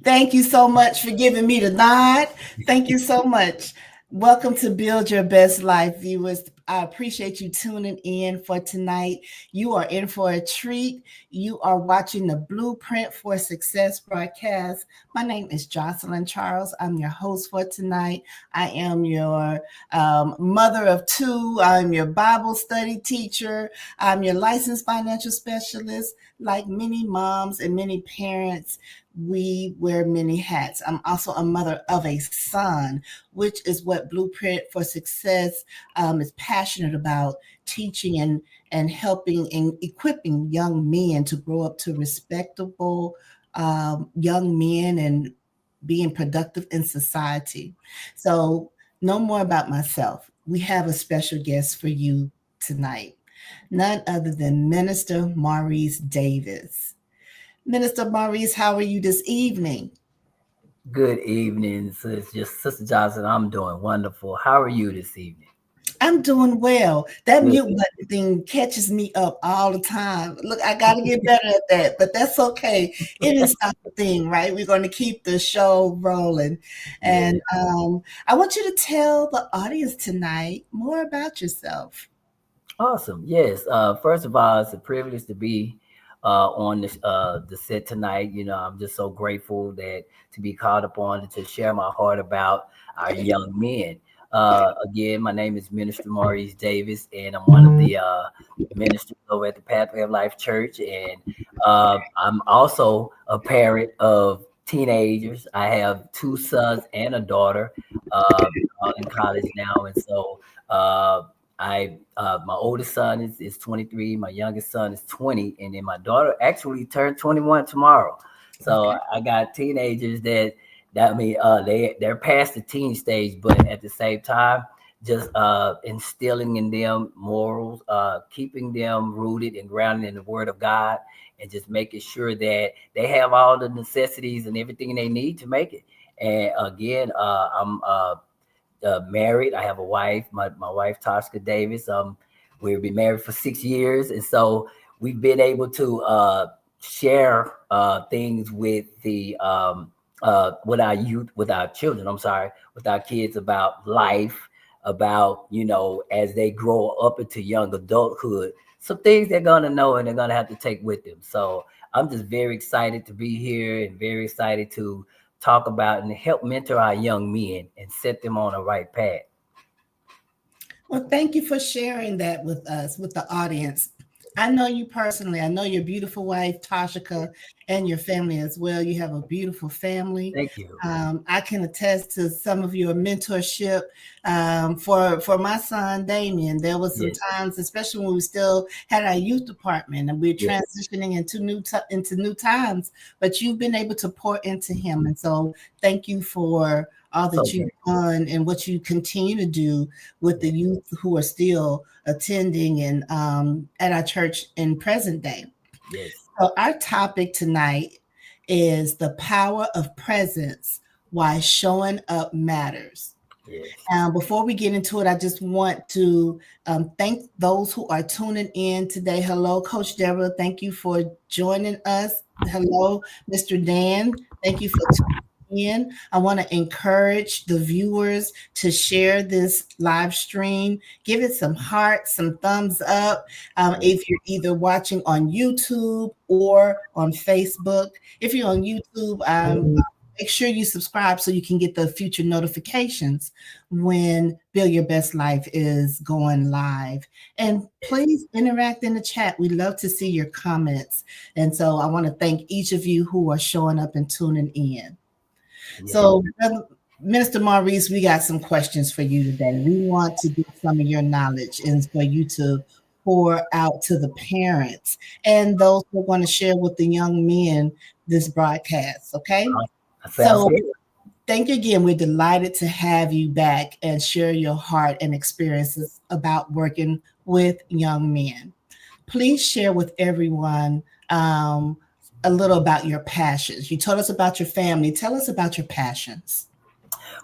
Thank you so much for giving me the nod. Thank you so much. Welcome to Build Your Best Life, viewers. I appreciate you tuning in for tonight. You are in for a treat. You are watching the Blueprint for Success broadcast. My name is Jocelyn Charles. I'm your host for tonight. I am your mother of two. I'm your Bible study teacher. I'm your licensed financial specialist. Like many moms and many parents, we wear many hats. I'm also a mother of a son, which is what Blueprint for Success is passionate about, teaching and helping and equipping young men to grow up to respectable young men and being productive in society. So, no more about myself. We have a special guest for you tonight, none other than Minister Maurice Davis. Minister Maurice, how are you this evening? Good evening, Sister Johnson. I'm doing wonderful. How are you this evening? I'm doing well. That Good. mute button thing catches me up all the time. Look, I got to get better at that, but that's okay. It is not the thing, right? We're going to keep the show rolling. Yeah. And I want you to tell the audience tonight more about yourself. Awesome. Yes. First of all, it's a privilege to be on the set tonight. I'm just so grateful that to be called upon to share my heart about our young men. Again, my name is Minister Maurice Davis, and I'm one of the ministers over at the Pathway of Life Church. And I'm also a parent of teenagers. I have two sons and a daughter, all in college now, and so. I my oldest son is 23, my youngest son is 20, and then my daughter actually turned 21 tomorrow. So Okay. I got teenagers that I mean they're past the teen stage, but at the same time, just instilling in them morals, keeping them rooted and grounded in the Word of God, and just making sure that they have all the necessities and everything they need to make it. And again, I'm married. I have a wife, my wife, Tosca Davis. We've been married for 6 years. And so we've been able to share things with with our youth, with our children, with our kids about life, about, as they grow up into young adulthood, some things they're going to know and they're going to have to take with them. So I'm just very excited to be here and very excited to talk about and help mentor our young men and set them on the right path. Well, thank you for sharing that with us, with the audience. I know you personally. I know your beautiful wife, Tashika, and your family as well. You have a beautiful family. Thank you. I can attest to some of your mentorship for my son Damien. There was some Yes, times, especially when we still had our youth department and we're yes, transitioning into new times. But you've been able to pour into him, and so thank you for all so that you've grateful. done and what you continue to do with the Yes, youth who are still attending and at our church in present day. yes, So our topic tonight is the power of presence, why showing up matters. yes. Before we get into it, I just want to thank those who are tuning in today. Hello, Coach Deborah. Thank you for joining us. Hello, Mr. Dan. Thank you for tuning in. I want to encourage the viewers to share this live stream. Give it some hearts, some thumbs up. If you're either watching on YouTube or on Facebook, if you're on YouTube, make sure you subscribe so you can get the future notifications when Build Your Best Life is going live. And please interact in the chat. We love to see your comments. And so I want to thank each of you who are showing up and tuning in. Yes. So, Minister Maurice, we got some questions for you today. We want to get some of your knowledge and for you to pour out to the parents and those who are going to share with the young men this broadcast. Okay. That sounds So, good. thank you again. We're delighted to have you back and share your heart and experiences about working with young men. Please share with everyone a little about your passions. You told us about your family. Tell us about your passions.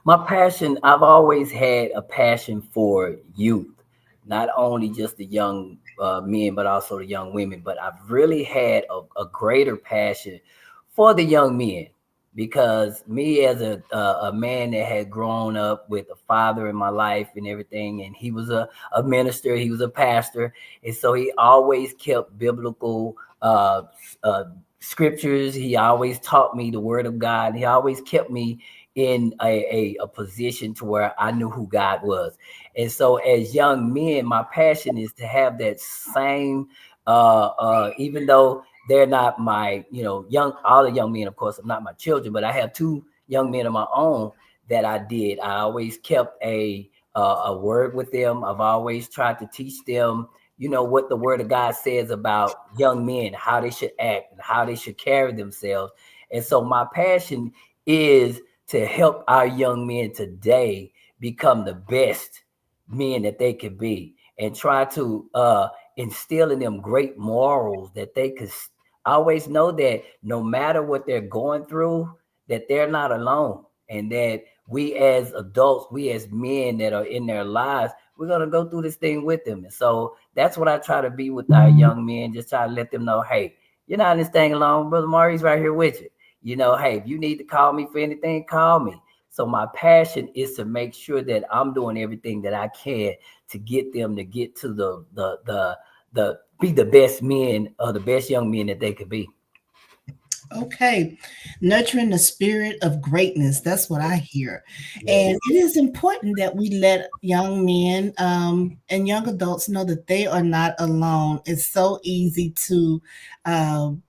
My passion, I've always had a passion for youth, not only just the young men, but also the young women. But I've really had a greater passion for the young men because me as a man that had grown up with a father in my life and everything, and he was a minister, he was a pastor, and so he always kept biblical uh, scriptures. He always taught me the word of God. He always kept me in a position to where I knew who God was. And so as young men, my passion is to have that same, even though they're not my, all the young men, of course, are not my children, but I have two young men of my own that I did. I always kept a word with them. I've always tried to teach them, what the word of God says about young men, how they should act and how they should carry themselves. And so my passion is to help our young men today become the best men that they could be, and try to instill in them great morals that they could always know that no matter what they're going through, that they're not alone, and that we as adults, we as men that are in their lives, we're going to go through this thing with them. And so that's what I try to be with our young men, just try to let them know, hey, you're not in this thing alone. Brother Maurice right here with you. Hey, if you need to call me for anything, call me. So my passion is to make sure that I'm doing everything that I can to get them to get to the be the best men or the best young men that they could be. Okay. Nurturing the spirit of greatness. That's what I hear. Yes, And it is important that we let young men and young adults know that they are not alone. It's so easy um,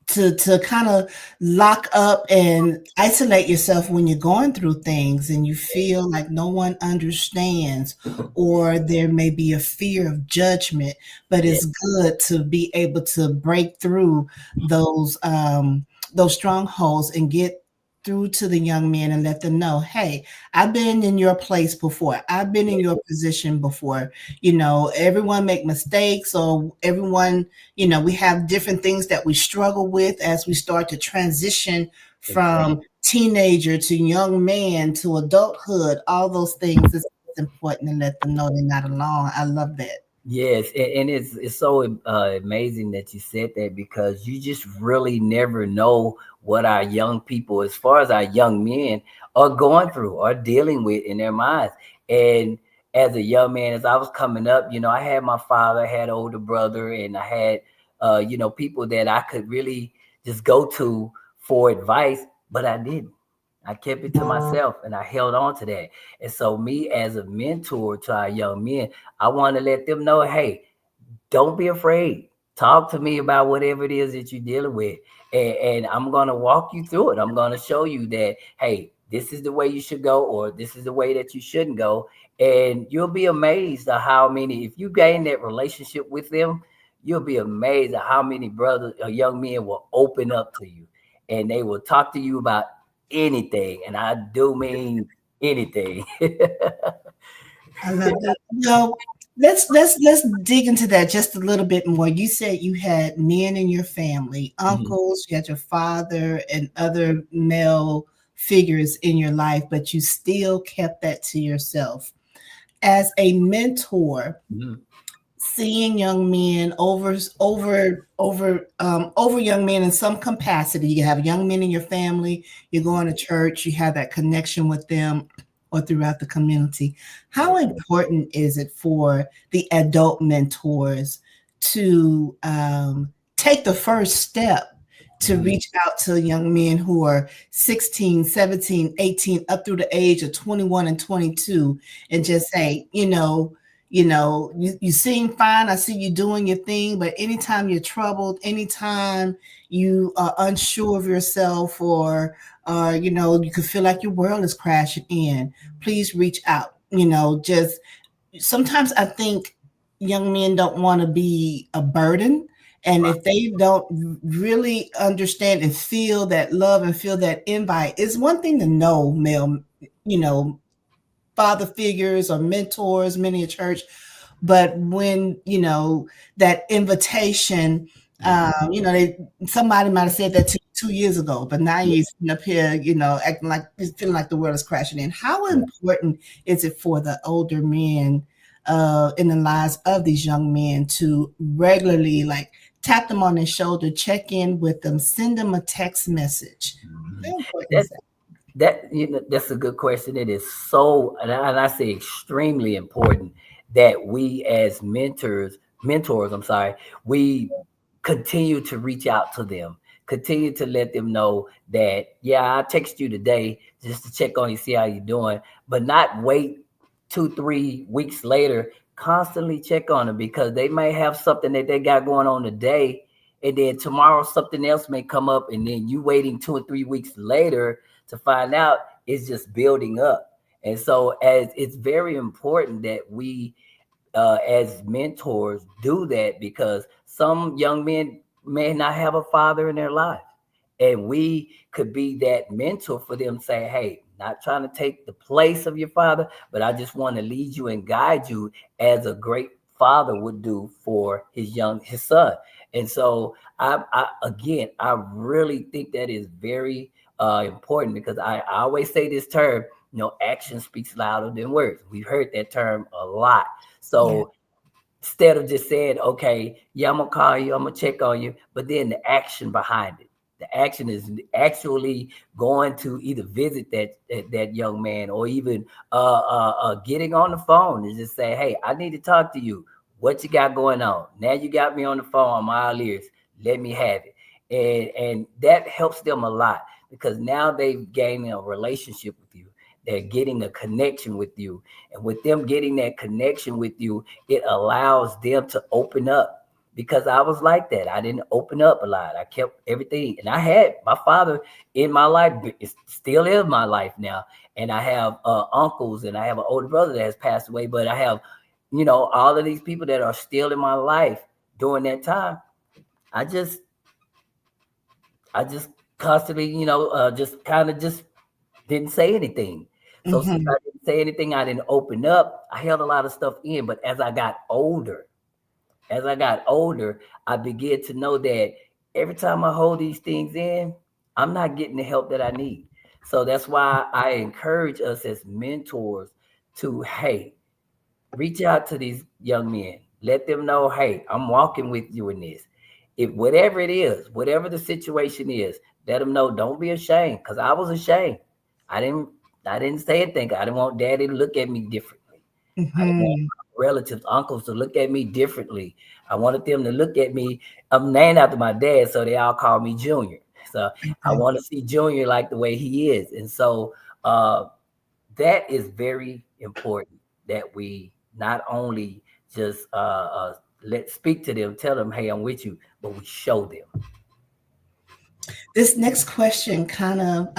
to kind of lock up and isolate yourself when you're going through things and you feel like no one understands, or there may be a fear of judgment. But yes, it's good to be able to break through those strongholds and get through to the young men and let them know, hey, I've been in your place before, I've been in yes, your position before. Everyone make mistakes, or everyone, we have different things that we struggle with as we start to transition exactly. from teenager to young man to adulthood. All those things, it's important to let them know they're not alone. I love that. Yes, and it's so amazing that you said that, because you just really never know what our young people, as far as our young men, are going through or dealing with in their minds. And as a young man, as I was coming up, I had my father, I had an older brother, and I had people that I could really just go to for advice, but I didn't. I kept it to myself and I held on to that. And so me as a mentor to our young men, I want to let them know, hey, don't be afraid. Talk to me about whatever it is that you're dealing with. And I'm going to walk you through it. I'm going to show you that, hey, this is the way you should go, or this is the way that you shouldn't go. And you'll be amazed at how many, if you gain that relationship with them, you'll be amazed at how many brothers or young men will open up to you, and they will talk to you about anything. And I do mean anything. I love that. Well, let's dig into that just a little bit more. You said you had men in your family, Mhm. uncles, you had your father and other male figures in your life, but you still kept that to yourself. As a mentor, Mhm. seeing young men over young men in some capacity. You have young men in your family, you're going to church, you have that connection with them, or throughout the community. How Yes. important is it for the adult mentors to take the first step to Mhm. reach out to young men who are 16, 17, 18, up through the age of 21 and 22, and just say, you seem fine. I see you doing your thing, but anytime you're troubled, anytime you are unsure of yourself, or you could feel like your world is crashing in, please reach out. Just sometimes I think young men don't want to be a burden. And Right. if they don't really understand and feel that love and feel that invite, it's one thing to know male, you know, father figures or mentors, many a church. But when that invitation, Mhm. somebody might have said that 2 years ago, but now you're sitting up here, acting like, feeling like the world is crashing in. How Yeah. important is it for the older men in the lives of these young men to regularly, like, tap them on their shoulder, check in with them, send them a text message. Mhm. How important is That that? that's a good question. It is so, and I say extremely important that we as mentors, I'm sorry, we continue to reach out to them, continue to let them know that, yeah, I text you today just to check on you, see how you're doing, but not wait 2, 3 weeks later, constantly check on them because they may have something that they got going on today. And then tomorrow something else may come up, and then you waiting 2 or 3 weeks later to find out, it's just building up. And so as it's very important that we as mentors do that, because some young men may not have a father in their life, and we could be that mentor for them, say, hey, not trying to take the place of your father, but I just want to lead you and guide you as a great father would do for his son. And so I again, I really think that is very important, because I always say this term, action speaks louder than words. We've heard that term a lot. Yeah. So instead of just saying, okay, yeah, I'm gonna call you, I'm gonna check on you, but then the action behind it. The action is actually going to either visit that young man, or even getting on the phone and just say, hey, I need to talk to you. What you got going on? Now you got me on the phone, I'm all ears. Let me have it. And that helps them a lot, because now they've gained a relationship with you. They're getting a connection with you. And with them getting that connection with you, it allows them to open up, because I was like that. I didn't open up a lot. I kept everything. And I had my father in my life, still in my life now. And I have uncles, and I have an older brother that has passed away, but I have, all of these people that are still in my life during that time. I just, I just constantly, just kind of just didn't say anything. So since Mm-hmm. I didn't say anything, I didn't open up. I held a lot of stuff in. But as I got older, I began to know that every time I hold these things in, I'm not getting the help that I need. So that's why I encourage us as mentors to, hey, reach out to these young men. Let them know, hey, I'm walking with you in this. If whatever it is, whatever the situation is, let them know. Don't be ashamed, because I was ashamed. I didn't. I didn't say anything. I didn't want daddy to look at me differently. I didn't want Mm-hmm. relatives, uncles to look at me differently. I wanted them to look at me. I'm named after my dad, so they all call me Junior. So I Okay. want to see Junior like the way he is. And so that is very important, that we not only just let speak to them, tell them, hey, I'm with you, but we show them. This next question kind of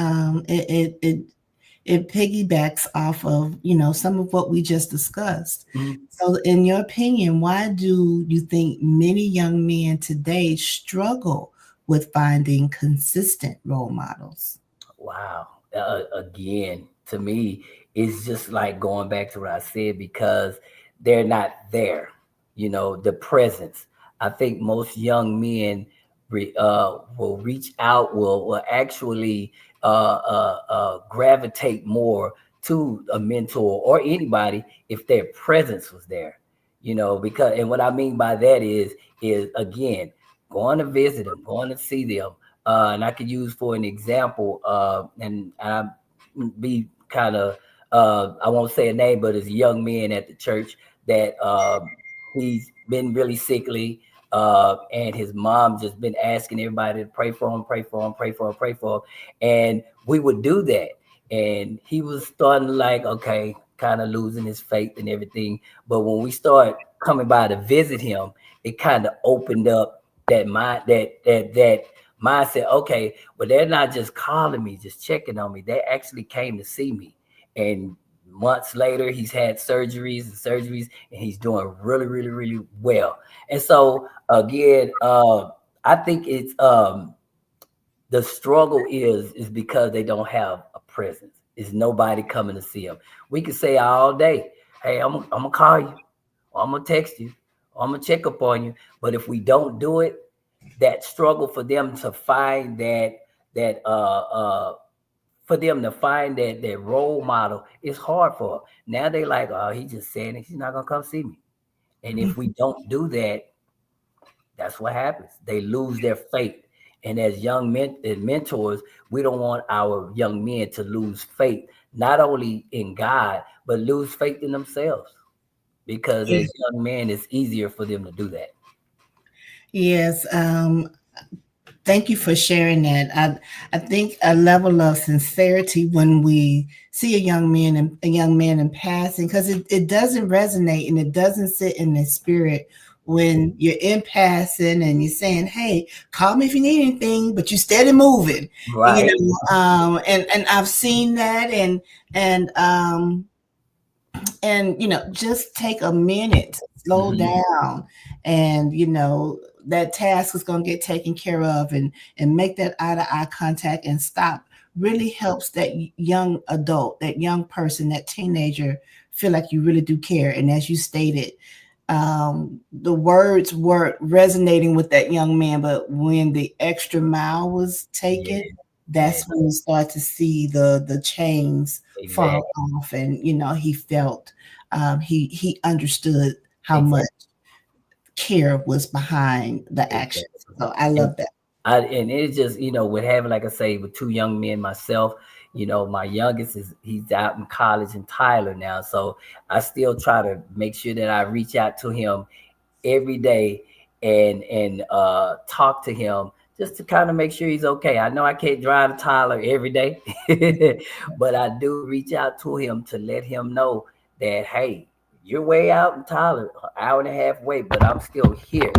it piggybacks off of some of what we just discussed. Mhm. So, in your opinion, why do you think many young men today struggle with finding consistent role models? Wow. Again, to me, it's just like going back to what I said, because they're not there. The presence. I think most young men will reach out, will actually gravitate more to a mentor or anybody if their presence was there. Because, and what I mean by that is again, going to visit them, going to see them, and I could use for an example, and I be kind of, I won't say a name, but it's a young man at the church that he's been really sickly, and his mom just been asking everybody to pray for him, pray for him, pray for him, pray for him, and we would do that, and he was starting to, like, okay, kind of losing his faith and everything. But when we start coming by to visit him, it kind of opened up that mind, that mindset. Okay, well, they're not just calling me, just checking on me. They actually came to see me. And months later, he's had surgeries, and he's doing really, really, really well. And so again, I think it's the struggle is because they don't have a presence. Is nobody coming to see them. We can say all day, hey, I'm gonna call you, or I'm gonna text you, or I'm gonna check up on you. But if we don't do it, that struggle for them to find that for them to find that role model is hard for them. Now they like, oh, he's just saying it, he's not gonna come see me. And if we don't do that, that's what happens. They lose their faith. And as young men and mentors, we don't want our young men to lose faith, not only in God, but lose faith in themselves. Because Yeah. as young men, it's easier for them to do that. Yes. Thank you for sharing that. I think a level of sincerity when we see a young man in passing, because it doesn't resonate and it doesn't sit in the spirit when you're in passing and you're saying, "Hey, call me if you need anything," but you steady moving, Right. and I've seen that, and just take a minute, slow Hmm. down, and that task is going to get taken care of, and make that eye to eye contact and stop really helps that young adult, that young person, that teenager feel like you really do care. And as you stated, the words weren't resonating with that young man, but when the extra mile was Yeah. taken, Yeah. that's when you start to see the chains fall Exactly. off, and he felt, he understood how much Exactly. care was behind the actions. Exactly. So I And love that. and it's just, with having, like I say, with two young men myself, my youngest he's out in college in Tyler now. So I still try to make sure that I reach out to him every day and talk to him just to kind of make sure he's okay. I know I can't drive to Tyler every day, but I do reach out to him to let him know that, hey, you're way out in Tyler, an hour and a half away, but I'm still here.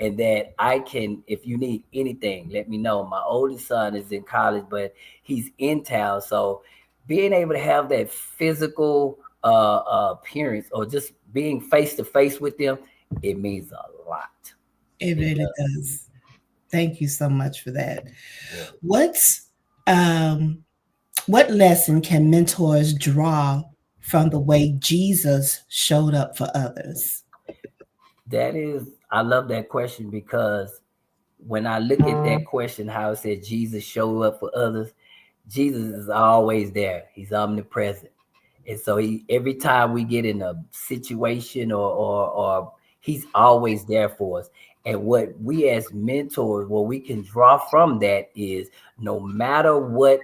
And that I can, if you need anything, let me know. My oldest son is in college, but he's in town. So being able to have that physical appearance, or just being face to face with them, it means a lot. It It really does. does. Thank you so much for that. Yeah. What's um what lesson can mentors draw from the way Jesus showed up for others? I love that question, because when I look at that question, how it said Jesus showed up for others, Jesus is always there. He's omnipresent. And so every time we get in a situation, or he's always there for us. And what we as mentors, what we can draw from that is, no matter what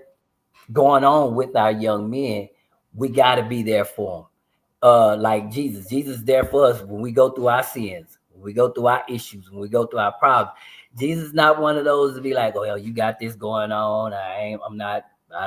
going on with our young men, we got to be there for them. Like Jesus is there for us when we go through our sins, when we go through our issues, when we go through our problems. Jesus is not one of those to be like, "Oh, you got this going on. I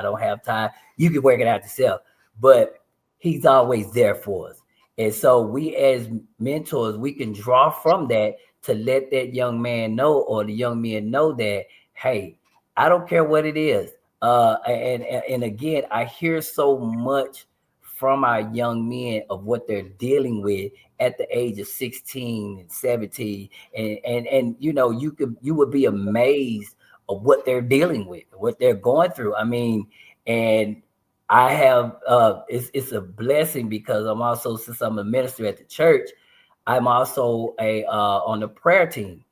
don't have time. You can work it out yourself." But he's always there for us. And so we as mentors, we can draw from that to let that young man know, or the young men know, that, hey, I don't care what it is. And again, I hear so much from our young men of what they're dealing with at the age of 16 and 17. And you would be amazed of what they're dealing with, what they're going through. I mean, and I have it's a blessing, because since I'm a minister at the church, I'm also a on the prayer team.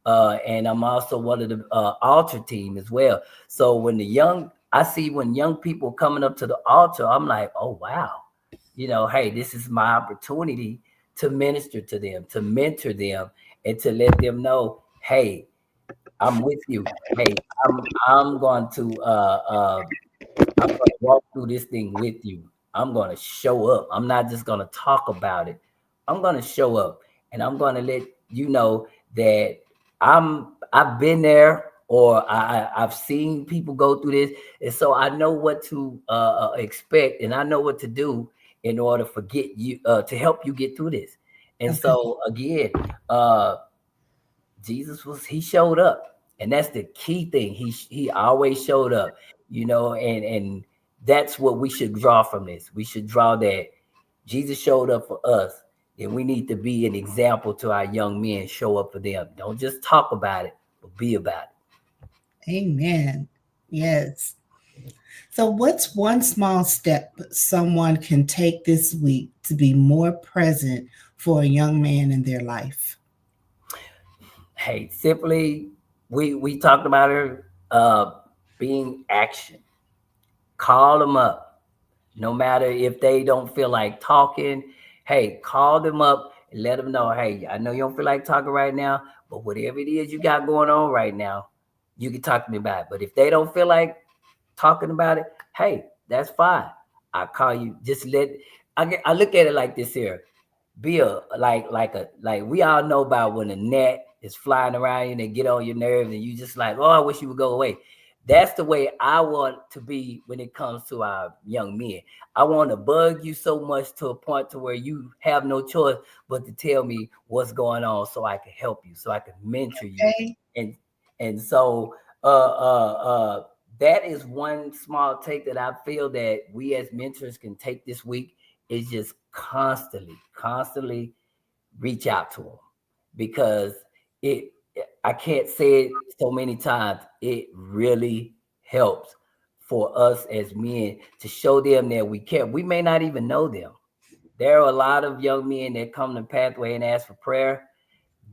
And I'm also one of the altar team as well. So I see when young people coming up to the altar, I'm like, oh wow, hey, this is my opportunity to minister to them, to mentor them, and to let them know, hey, I'm with you. Hey, I'm going to I'm going to walk through this thing with you. I'm going to show up. I'm not just going to talk about it. I'm going to show up, and I'm going to let you know that I've been there, or I've seen people go through this. And so I know what to expect, and I know what to do in order for get you to help you get through this. And Okay. so again, he showed up, and that's the key thing. He always showed up, and that's what we should draw from this. We should draw that Jesus showed up for us, and we need to be an example to our young men. Show up for them. Don't just talk about it, but be about it. Amen. Yes. So, what's one small step someone can take this week to be more present for a young man in their life? Hey, simply, we talked about it, being action. Call them up. No matter if they don't feel like talking, hey, call them up and let them know, hey, I know you don't feel like talking right now, But whatever it is you got going on right now, you can talk to me about it. But if they don't feel like talking about it, hey, that's fine. I call you. Just let. I look at it like this here. Be a like we all know about when a gnat is flying around you and they get on your nerves and you just like, oh, I wish you would go away. That's the way I want to be when it comes to our young men. I want to bug you so much to a point to where you have no choice but to tell me what's going on so I can help you, so I can mentor you. Okay. And and so uh uh uh that is one small take that I feel that we as mentors can take this week is just constantly reach out to them because it I can't say it so many times. It really helps for us as men to show them that we care. We may not even know them. There are a lot of young men that come to Pathway and ask for prayer.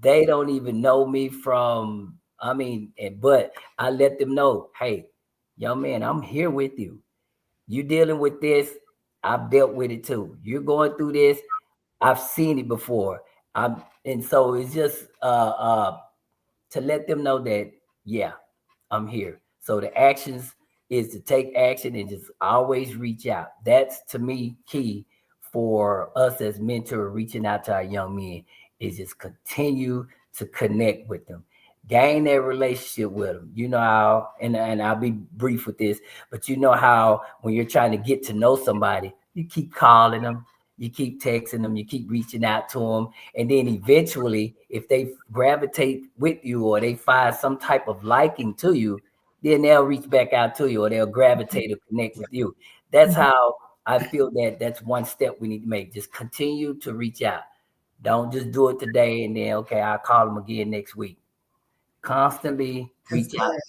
They don't even know me from, I mean, but I let them know, hey, young man, I'm here with you. You dealing with this, I've dealt with it too. You're going through this, I've seen it before. And so it's just to let them know that, yeah, I'm here. So the actions is to take action and just always reach out. That's to me key for us as mentor reaching out to our young men is just continue to connect with them. Gain that relationship with them. You know how, and I'll be brief with this, but you know how when you're trying to get to know somebody, you keep calling them, you keep texting them, you keep reaching out to them, and then eventually, if they gravitate with you or they find some type of liking to you, then they'll reach back out to you or they'll gravitate or connect with you. That's how I feel that that's one step we need to make. Just continue to reach out. Don't just do it today and then, okay, I'll call them again next week. Constantly That's reach out. good.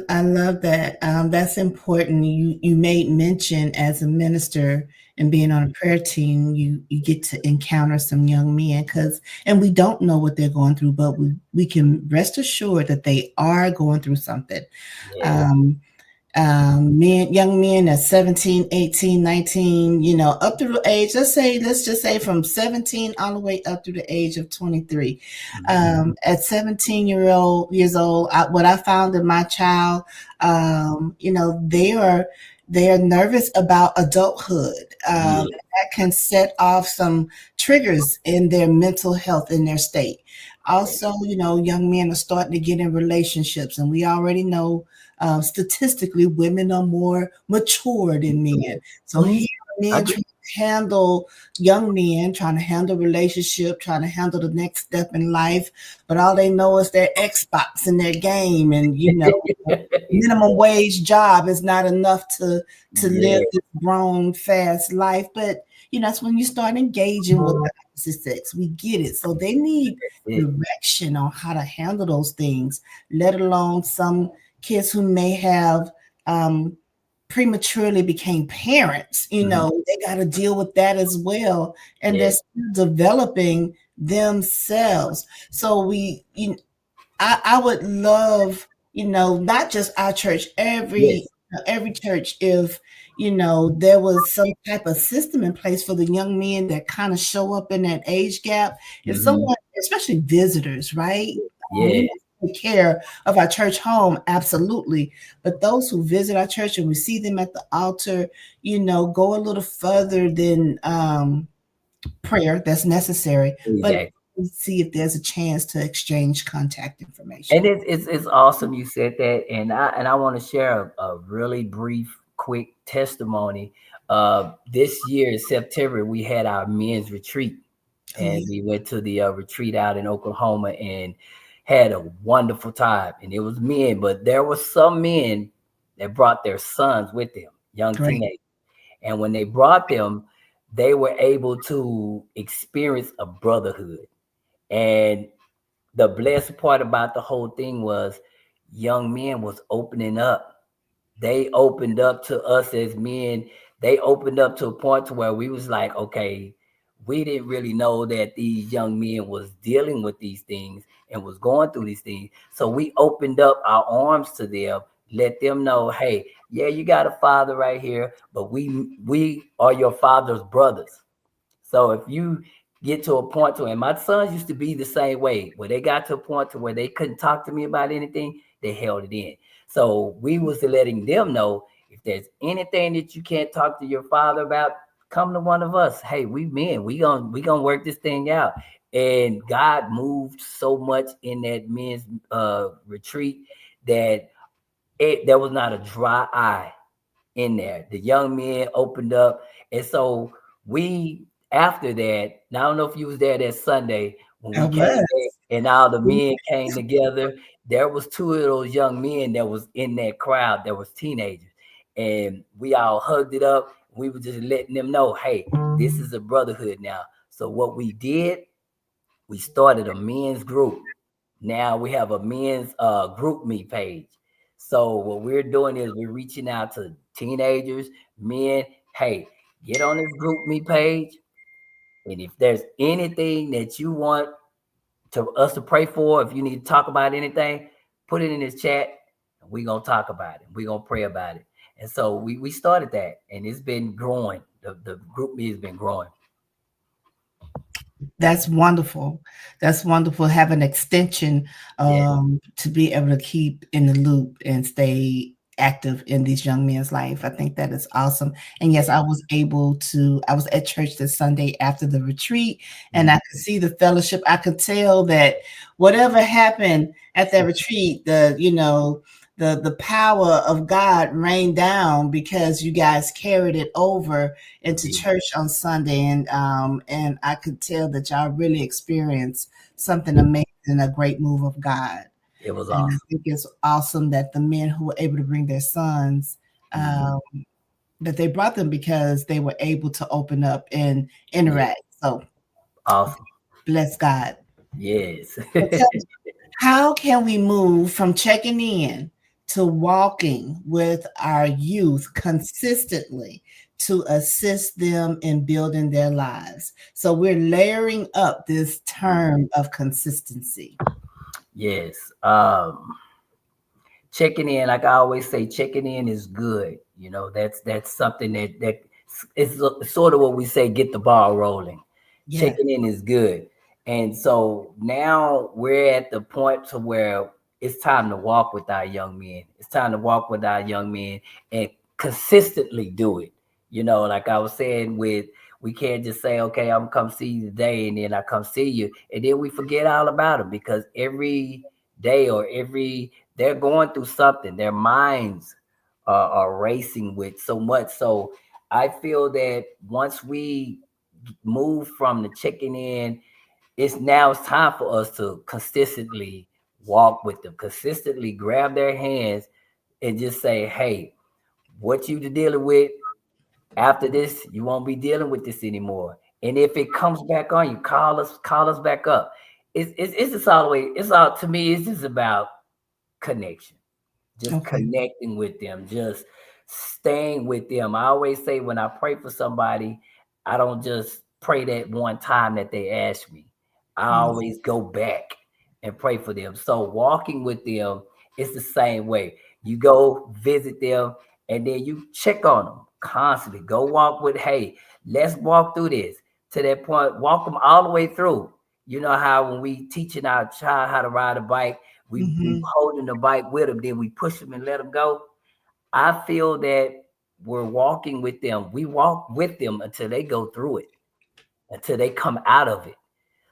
I love that. That's important. You made mention as a minister and being on a prayer team, you get to encounter some young men because and we don't know what they're going through, but we can rest assured that they are going through something. Yes. Um, young men at 17, 18, 19, up through the age, let's just say from 17 all the way up through the age of 23. At 17 years old, what I found in my child, they are nervous about adulthood. Yes. That can set off some triggers in their mental health in their state. Also, young men are starting to get in relationships, and we already know statistically, women are more mature than men. So Mhm. here, I men agree. trying to handle young men, trying to handle relationship, trying to handle the next step in life, but all they know is their Xbox and their game, and minimum wage job is not enough to live Yeah, this grown fast life. But that's when you start engaging with the opposite sex. We get it. So they need that's it. direction on how to handle those things, let alone some kids who may have um, prematurely became parents. Mhm. They got to deal with that as well, and they're Yeah. still developing themselves. So I would love, not just our church, Yes. every church, if there was some type of system in place for the young men that kind of show up in that age gap. If Mhm. someone, especially visitors, right? We Yeah. must take care of our church home, absolutely. But those who visit our church and we see them at the altar, go a little further than prayer that's necessary, but Exactly. see if there's a chance to exchange contact And information. it's awesome you said that, and I want to share a really brief, quick testimony. This year in September, we had our men's retreat, Oh, yeah. and we went to the retreat out in Oklahoma and had a wonderful time. And it was men, but there were some men that brought their sons with them, young Great. teenagers. And when they brought them, they were able to experience a brotherhood. And the blessed part about the whole thing was young men was opening up. They opened up to us as men. They opened up to a point to where we was like, okay, we didn't really know that these young men was dealing with these things and was going through these things. So we opened up our arms to them, let them know, hey, yeah, you got a father right here, but we are your father's brothers. So if you get to a point to, and my sons used to be the same way, where they got to a point to where they couldn't talk to me about anything, they held it in. So we was letting them know, if there's anything that you can't talk to your father about, come to one of us. Hey, we men, we gonna work this thing out. And God moved so much in that men's retreat that there was not a dry eye in there. The young men opened up. And so we, after that, now I don't know if you was there that Sunday when I we came was. there and all the men came together. There was two of those young men that was in that crowd that was teenagers. And we all hugged it up. We were just letting them know, hey, this is a brotherhood now. So what we did, we started a men's group. Now we have a men's group me page. So what we're doing is we're reaching out to teenagers, men. Hey, get on this group me page, and if there's anything that you want to us to pray for, if you need to talk about anything, put it in this chat, and we're gonna talk about it. We're gonna pray about it. And so we started that, and it's been growing. The group me has been growing. That's wonderful. That's wonderful. Have an extension Yeah. to be able to keep in the loop and stay active in these young men's life. I think that is awesome. And yes, Yeah. I was at church this Sunday after the retreat, and Mhm. I could see the fellowship. I could tell that whatever happened at that retreat, the power of God rained down because you guys carried it over into Yeah. church on Sunday, and I could tell that y'all really experienced something amazing, a great move of God. It was And I awesome. think it's awesome that the men who were able to bring their sons, Mhm. um, that they brought them because they were able to open up and Yeah. interact. So Awesome. bless God. Yes. So tell me, how can we move from checking in to walking with our youth consistently to assist them in building their lives? So we're layering up this term of consistency. Yes. Checking in, like I always say, checking in is good. That's something that is sort of what we say, get the ball rolling. Yes. Checking in is good. And so now we're at the point to where it's time to walk with our young men. It's time to walk with our young men and consistently do it. Like I was saying, we can't just say, okay, I'm come see you today, and then I come see you, and then we forget all about them, because every day or every they're going through something. Their minds are racing with so much. So I feel that once we move from the checking in, it's time for us to consistently walk with them, consistently grab their hands and just say, hey, what you dealing with after this, you won't be dealing with this anymore. And if it comes back on you, call us back up. It's just all the way. It's all, to me, it's just about connection, just Okay. connecting with them, just staying with them. I always say, when I pray for somebody, I don't just pray that one time that they ask me. I Yes. always go back and pray for them. So walking with them is the same way. You go visit them, and then you check on them constantly. Go walk with, hey, let's walk through this, to that point, walk them all the way through. You know how when we teaching our child how to ride a bike, we Mhm. holding the bike with them, then we push them and let them go. I feel that we're walking with them. We walk with them until they go through it, until they come out of it.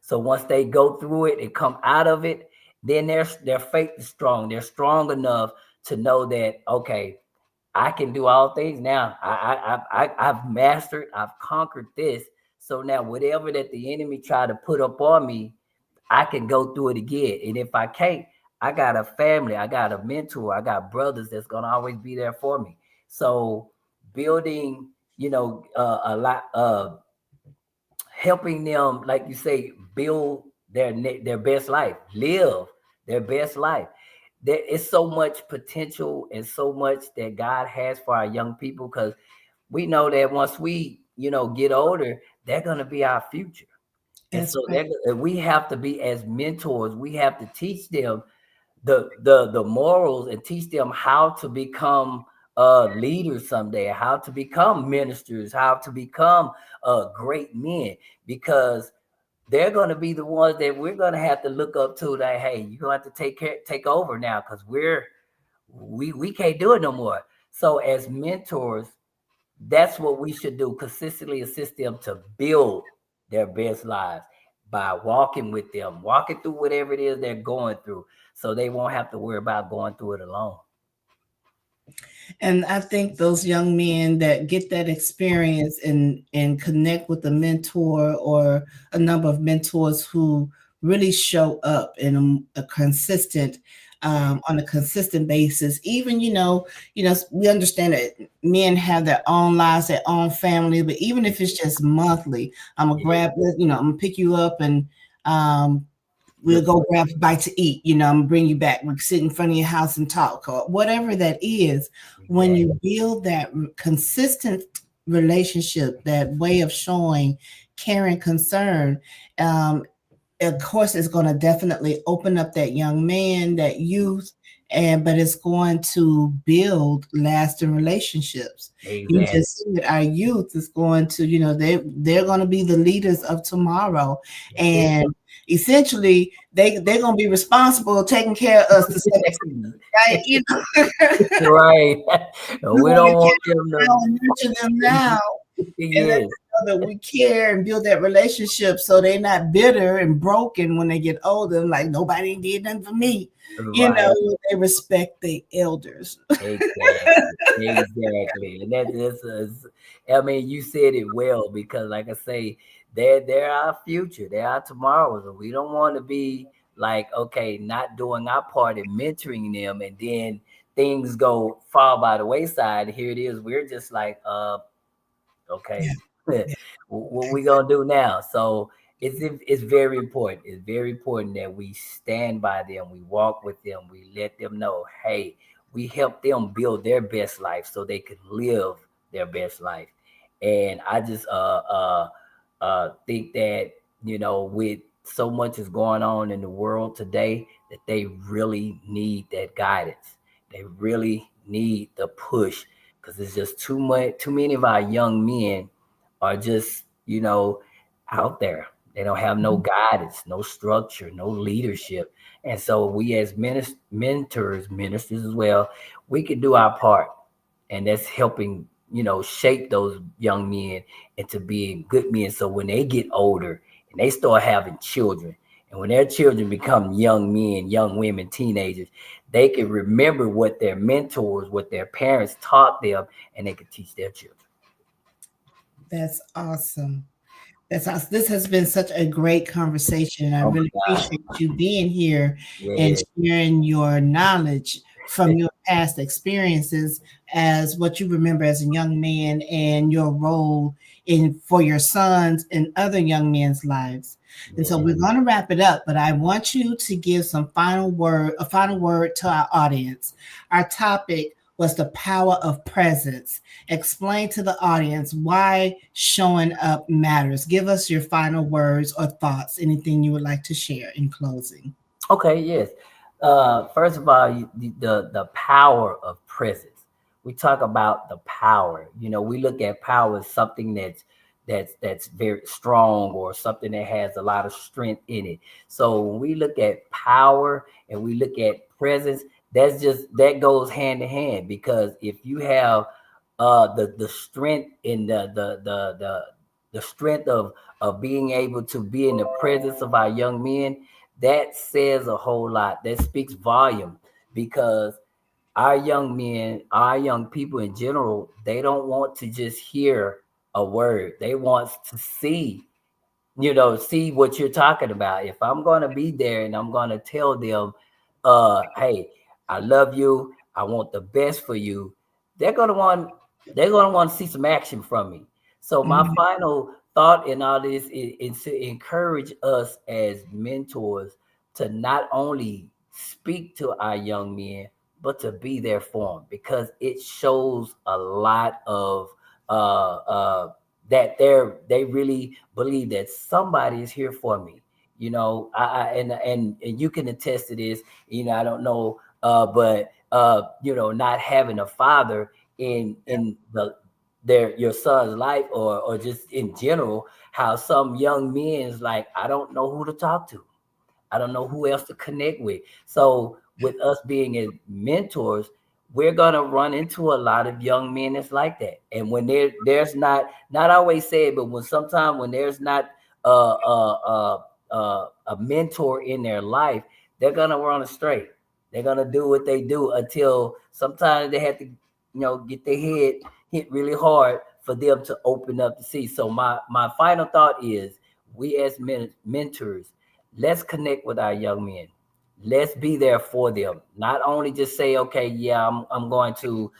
So once they go through it and come out of it, then their faith is strong. They're strong enough to know that, okay, I can do all things now. I've mastered, I've conquered this. So now whatever that the enemy tried to put up on me, I can go through it again. And if I can't, I got a family, I got a mentor, I got brothers that's gonna always be there for me. So building, a lot helping them, like you say, build their best life, live their best life. There is so much potential and so much that God has for our young people, because we know that once we, get older, they're gonna be our future. And That's so right. we have to be, as mentors, we have to teach them the morals, and teach them how to become leaders someday, how to become ministers, how to become great men. Because they're going to be the ones that we're going to have to look up to. That hey, you're going to have to take over now because we can't do it no more. So as mentors, that's what we should do: consistently assist them to build their best lives by walking with them, walking through whatever it is they're going through, so they won't have to worry about going through it alone. And I think those young men that get that experience and connect with a mentor or a number of mentors who really show up in a consistent on a consistent basis. Even we understand that men have their own lives, their own family, but even if it's just monthly, I'm gonna Yeah. grab, I'm gonna pick you up and we'll go grab a bite to eat. I'm gonna bring you back. We'll sit in front of your house and talk, or whatever that is. When Exactly. you build that consistent relationship, that way of showing care and concern, of course, it's going to definitely open up that young man, that youth, but it's going to build lasting relationships. You Exactly. just see that our youth is going to, they're going to be the leaders of tomorrow, That's it. and essentially they're going to be responsible taking care of us to some extent, right? Right. We We want to don't care want them now and nurture them now, to. and let Yes. them know that we care and build that relationship so they're not bitter and broken when they get older, like nobody did nothing for me. Right. They respect the elders. Exactly. Exactly. And that's I mean, you said it well because, like I say, they're our future. They're our tomorrows, and we don't want to be like, okay, not doing our part in mentoring them, and then things go fall by the wayside. Here it is. We're just like, Yeah, okay, yeah. what we gonna do now? So it's very important. It's very important that we stand by them, we walk with them, we let them know, hey, we help them build their best life so they can live their best life. And I just think that with so much is going on in the world today, that they really need that guidance. They really need the push because it's just too many of our young men are just out there. They don't have no guidance, no structure, no leadership. And so we as mentors, ministers as well, we can do our part, and that's helping shape those young men into being good men. So when they get older and they start having children, and when their children become young men, young women, teenagers, they can remember what their mentors, what their parents taught them, and they can teach their children. That's awesome. That's awesome. This has been such a great conversation. I Oh really my God. appreciate you being here and Yeah. sharing your knowledge from your past experiences as what you remember as a young man and your role in for your sons and other young men's lives. And so Yeah. we're going to wrap it up, but I want you to give a final word to our audience. Our topic was the power of presence. Explain to the audience why showing up matters. Give us your final words or thoughts, anything you would like to share in closing. Okay, yes. First of all, the power of presence. We talk about the power. We look at power as something that's very strong, or something that has a lot of strength in it. So when we look at power and we look at presence, that goes hand in hand, because if you have the strength in the strength of being able to be in the presence of our young men, that says a whole lot. That speaks volume, because our young men, our young people in general, they don't want to just hear a word. They want to see what you're talking about. If I'm going to be there and I'm going to tell them, hey, I love you, I want the best for you, they're going to want to see some action from me. So my Mhm. final thought in all this is to encourage us as mentors to not only speak to our young men, but to be there for them, because it shows a lot of that they really believe that somebody is here for me. And you can attest to this. I don't know, but not having a father in the your son's life, or just in general, how some young men's like, I don't know who to talk to. I don't know who else to connect with. So with us being as mentors, we're gonna run into a lot of young men that's like that. And when there's not always said, but when sometimes when there's not a mentor in their life, they're gonna run astray. They're gonna do what they do until sometimes they have to, get their head hit really hard for them to open up to see. So my final thought is, we as mentors, let's connect with our young men. Let's be there for them. Not only just say, okay, yeah, I'm going to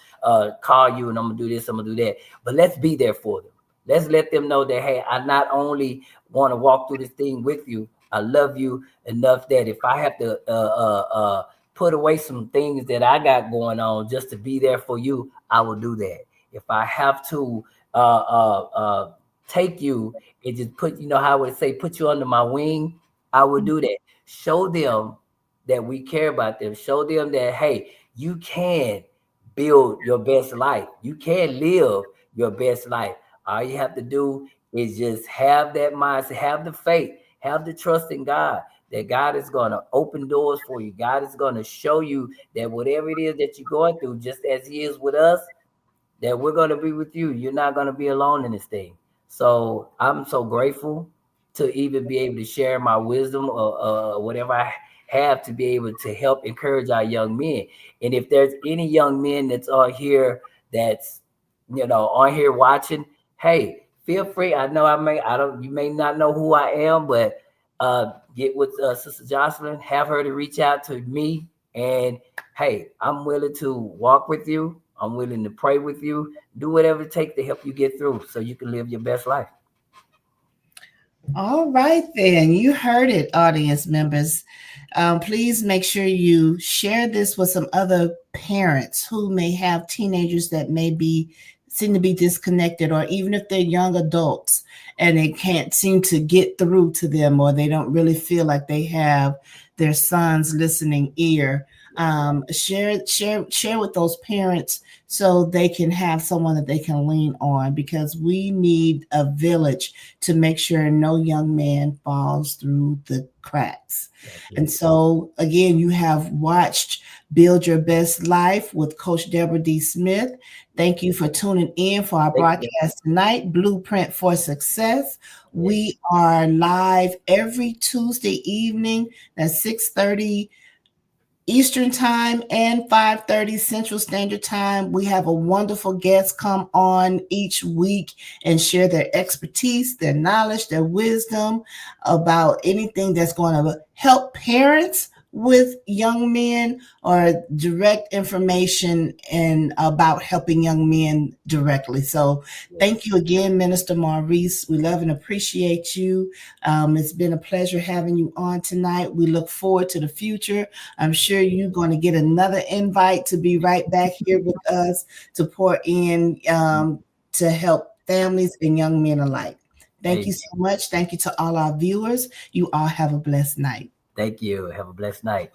call you and I'm gonna do this, I'm gonna do that, but let's be there for them. Let's let them know that, hey, I not only want to walk through this thing with you, I love you enough that if I have to put away some things that I got going on just to be there for you, I will do that. If I have to take you and just put, how I would say, put you under my wing, I will do that. Show them that we care about them. Show them that, hey, you can build your best life. You can live your best life. All you have to do is just have that mindset, have the faith, have the trust in God, that God is going to open doors for you. God is going to show you that whatever it is that you're going through, just as He is with us, that we're going to be with you. You're not going to be alone in this thing. So I'm so grateful to even be able to share my wisdom or whatever I have to be able to help encourage our young men. And if there's any young men that's on here that's, on here watching, hey, feel free. You may not know who I am, but get with Sister Jocelyn, have her to reach out to me. And hey, I'm willing to walk with you. I'm willing to pray with you, do whatever it takes to help you get through so you can live your best life. All right, then. You heard it, audience members. Please make sure you share this with some other parents who may have teenagers that may be seem to be disconnected, or even if they're young adults and they can't seem to get through to them, or they don't really feel like they have their son's listening ear. Share with those parents so they can have someone that they can lean on, because we need a village to make sure no young man falls through the cracks. And so, again, you have watched Build Your Best Life with Coach Deborah D. Smith. Thank you for tuning in for our broadcast tonight, Blueprint for Success. We are live every Tuesday evening at 6:30 Eastern Time and 5:30 Central Standard Time. We have a wonderful guest come on each week and share their expertise, their knowledge, their wisdom about anything that's going to help parents with young men, or direct information and about helping young men directly. So thank you again, Minister Maurice. We love and appreciate you. It's been a pleasure having you on tonight. We look forward to the future. I'm sure you're going to get another invite to be right back here with us to pour in to help families and young men alike. Thank you so much. Thank you to all our viewers. You all have a blessed night. Thank you. Have a blessed night.